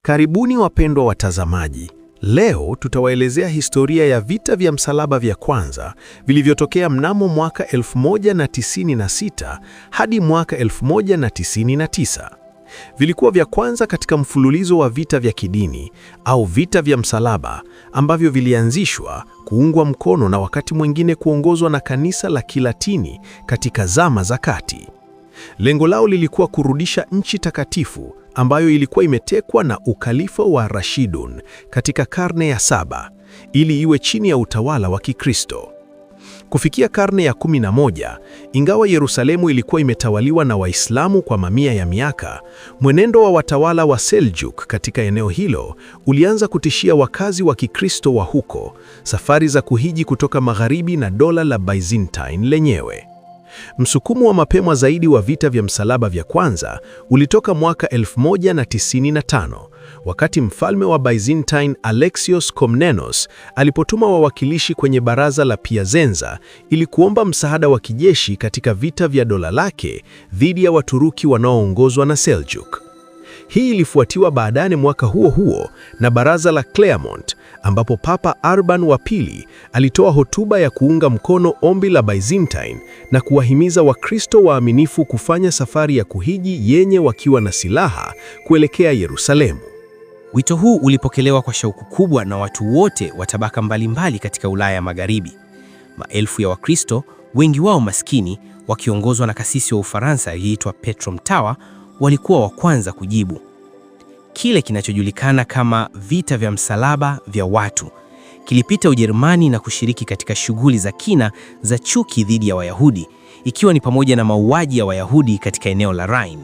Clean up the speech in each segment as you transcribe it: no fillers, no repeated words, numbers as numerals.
Karibuni wapendwa watazamaji. Leo tutawaelezea historia ya vita vya msalaba vya kwanza vilivyotokea mnamo mwaka 1096 hadi mwaka 1099. Vilikuwa vya kwanza katika mfululizo wa vita vya kidini au vita vya msalaba ambavyo vilianzishwa, kuungwa mkono na wakati mwingine kuongozwa na kanisa la Kilatini katika zama za kati. Lengo lao lilikuwa kurudisha nchi takatifu ambayo ilikuwa imetekwa na ukalifa wa Rashidun katika karne ya 7 ili iwe chini ya utawala wa Kikristo. Kufikia karne ya 11, ingawa Yerusalemu ilikuwa imetawaliwa na Waislamu kwa mamia ya miaka, mwenendo wa watawala wa Seljuk katika eneo hilo ulianza kutishia wakazi wa Kikristo wa huko, safari za kuhiji kutoka magharibi na dola la Byzantine lenyewe. Msukumo wa mapema zaidi wa vita vya msalaba vya kwanza ulitoka mwaka 1095, wakati mfalme wa Byzantine Alexios Komnenos alipotuma wawakilishi kwenye baraza la Piazenza ili kuomba msaada wa kijeshi katika vita vya dola lake dhidi ya Waturuki wanaoongozwa na Seljuk. Hii ilifuatiwa baadaye mwaka huo huo na baraza la Clermont, ambapo Papa Urban wa pili alitoa hotuba ya kuunga mkono ombi la Byzantine na kuwahimiza Wakristo waaminifu kufanya safari ya kuhiji yenye wakiwa na silaha kuelekea Yerusalemu. Wito huu ulipokelewa kwa shauku kubwa na watu wote wa tabaka mbalimbali katika Ulaya Magharibi. Maelfu ya Wakristo, wengi wao maskini, wakiongozwa na kasisi wa Ufaransa aliyeitwa Petro Mtawa, walikuwa wa kwanza kujibu. Kile kinachojulikana kama vita vya msalaba vya watu kilipita Ujerumani na kushiriki katika shughuli za kina za chuki dhidi ya Wayahudi, ikiwa ni pamoja na mauaji ya Wayahudi katika eneo la Rhine.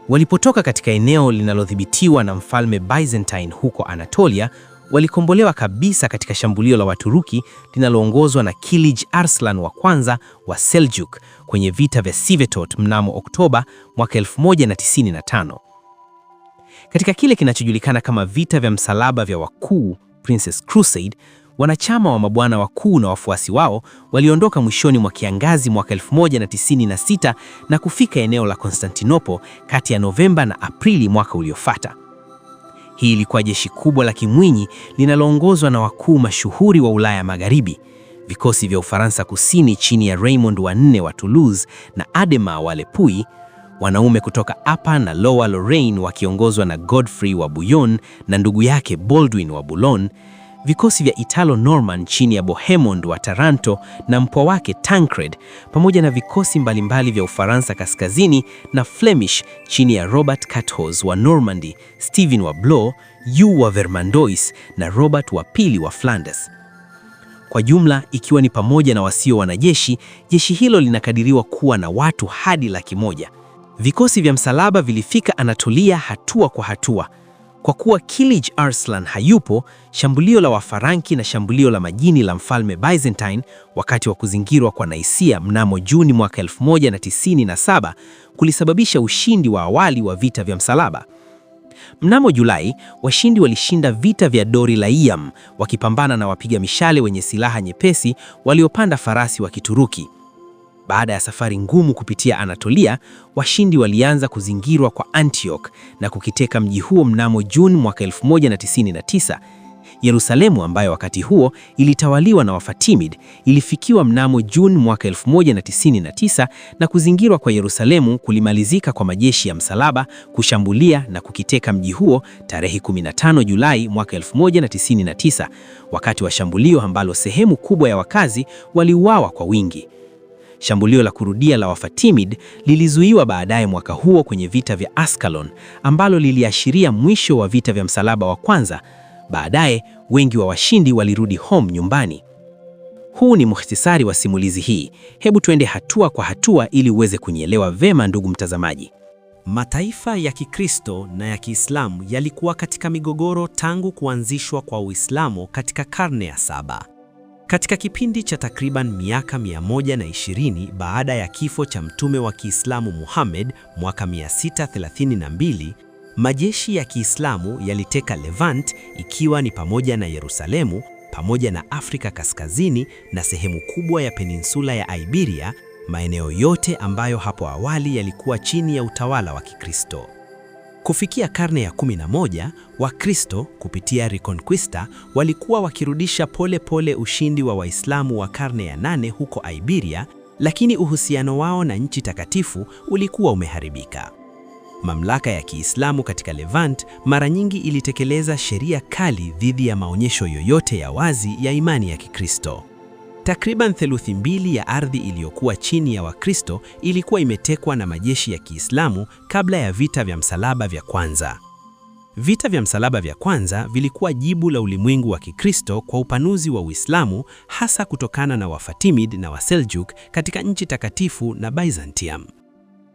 Walipotoka katika eneo linalodhibitiwa na mfalme Byzantine huko Anatolia, walikombolewa kabisa katika shambulio la Waturuki linaloongozwa na Kilij Arslan wa kwanza wa Seljuk kwenye vita vya Sivetot mnamo Oktoba mwaka 1095. Katika kile kinachojulikana kama vita vya msalaba vya wakuu, Princess Crusade, wanachama wa mabwana wakuu na wafuasi wao waliondoka mwishoni mwa kiangazi mwaka 1096 na kufika eneo la Konstantinopo kati ya Novemba na Aprili mwaka uliofuata. Hii ilikuwa jeshi kubwa la kimwinyi linaloongozwa na wakuu mashuhuri wa Ulaya Magharibi, vikosi vya Ufaransa kusini chini ya Raymond wa 4 wa Toulouse na Adhemar wa Lepui, wanaume kutoka Upper na Lower Lorraine wakiongozwa na Godfrey wa Bouillon na ndugu yake Baldwin wa Boulogne, vikosi vya Italo-Norman chini ya Bohemond wa Taranto na mpwa wake Tancred, pamoja na vikosi mbalimbali vya Ufaransa kaskazini na Flemish chini ya Robert Curthose wa Normandy, Stephen wa Blois, Hugh wa Vermandois na Robert wa pili wa Flanders. Kwa jumla, ikiwa ni pamoja na wasio wanajeshi, jeshi hilo linakadiriwa kuwa na watu hadi 100,000. Vikosi vya msalaba vilifika Anatolia hatua kwa hatua. Kwa kuwa Kilij Arslan hayupo, shambulio la Wafaranki na shambulio la majini la mfalme Byzantine wakati wa kuzingirwa kwa Naisia mnamo Juni mwaka 1097 kulisababisha ushindi wa awali wa vita vya msalaba. Mnamo Julai, washindi walishinda vita vya Dori-Laiyam wakipambana na wapiga mishale wenye silaha nyepesi waliopanda farasi wa Kituruki. Baada ya safari ngumu kupitia Anatolia, washindi walianza kuzingirwa kwa Antioch na kukiteka mji huo mnamo Juni mwaka 1099. Yerusalemu, ambayo wakati huo ilitawaliwa na Wafatimid, ilifikiwa mnamo Juni mwaka 1099 na kuzingirwa kwa Yerusalemu kulimalizika kwa majeshi ya msalaba kushambulia na kukiteka mji huo tarehe 15 Julai mwaka 1099, wakati wa shambulio ambalo sehemu kubwa ya wakazi waliuawa kwa wingi. Shambulio la kurudia la Wafatimid lilizuiwa baadaye mwaka huo kwenye vita vya Ascalon, ambalo liliashiria mwisho wa vita vya msalaba wa kwanza. Baadaye wengi wa washindi walirudi home nyumbani. Huu ni mukhtasari wa simulizi hii. Hebu tuende hatua kwa hatua ili uweze kunielewa vema, ndugu mtazamaji. Mataifa ya Kikristo na ya Kiislamu yalikuwa katika migogoro tangu kuanzishwa kwa Uislamu katika karne ya 7. Katika kipindi cha takriban miaka 120 baada ya kifo cha mtume wa Kiislamu Muhammad mwaka 632, majeshi ya Kiislamu yaliteka Levant, ikiwa ni pamoja na Yerusalemu, pamoja na Afrika Kaskazini na sehemu kubwa ya peninsula ya Iberia, maeneo yote ambayo hapo awali yalikuwa chini ya utawala wa Kikristo. Kufikia karne ya 11, Wakristo kupitia Reconquista walikuwa wakirudisha pole pole ushindi wa Waislamu wa karne ya 8 huko Iberia, lakini uhusiano wao na nchi takatifu ulikuwa umeharibika. Mamlaka ya Kiislamu katika Levant mara nyingi ilitekeleza sheria kali dhidi ya maonyesho yoyote ya wazi ya imani ya Kikristo. Takriban theluthi mbili ya ardhi iliyokuwa chini ya Wakristo ilikuwa imetekwa na majeshi ya Kiislamu kabla ya vita vya msalaba vya kwanza. Vita vya msalaba vya kwanza vilikuwa jibu la ulimwengu wa Kikristo kwa upanuzi wa Uislamu, hasa kutokana na Wafatimid na Waseljuk katika nchi takatifu na Byzantium.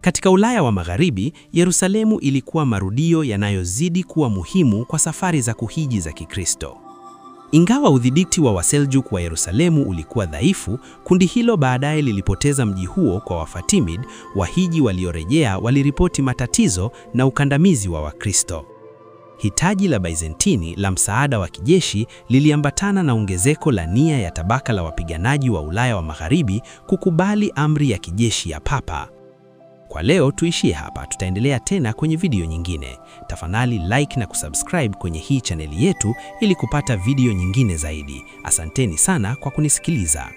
Katika Ulaya wa Magharibi, Yerusalemu ilikuwa marudio yanayozidi kuwa muhimu kwa safari za kuhiji za Kikristo. Ingawa udhibiti wa Waseljuk wa Yerusalemu ulikuwa dhaifu, kundi hilo baadaye lilipoteza mji huo kwa Wafatimid. Wahiji waliorejea waliripoti matatizo na ukandamizi wa Wakristo. Hitaji la Byzantini la msaada wa kijeshi liliambatana na ongezeko la nia ya tabaka la wapiganaji wa Ulaya wa Magharibi kukubali amri ya kijeshi ya Papa. Kwa leo tuishie hapa, tutaendelea tena kwenye video nyingine. Tafadhali like na kusubscribe kwenye hii chaneli yetu ili kupata video nyingine zaidi. Asanteni sana kwa kunisikiliza.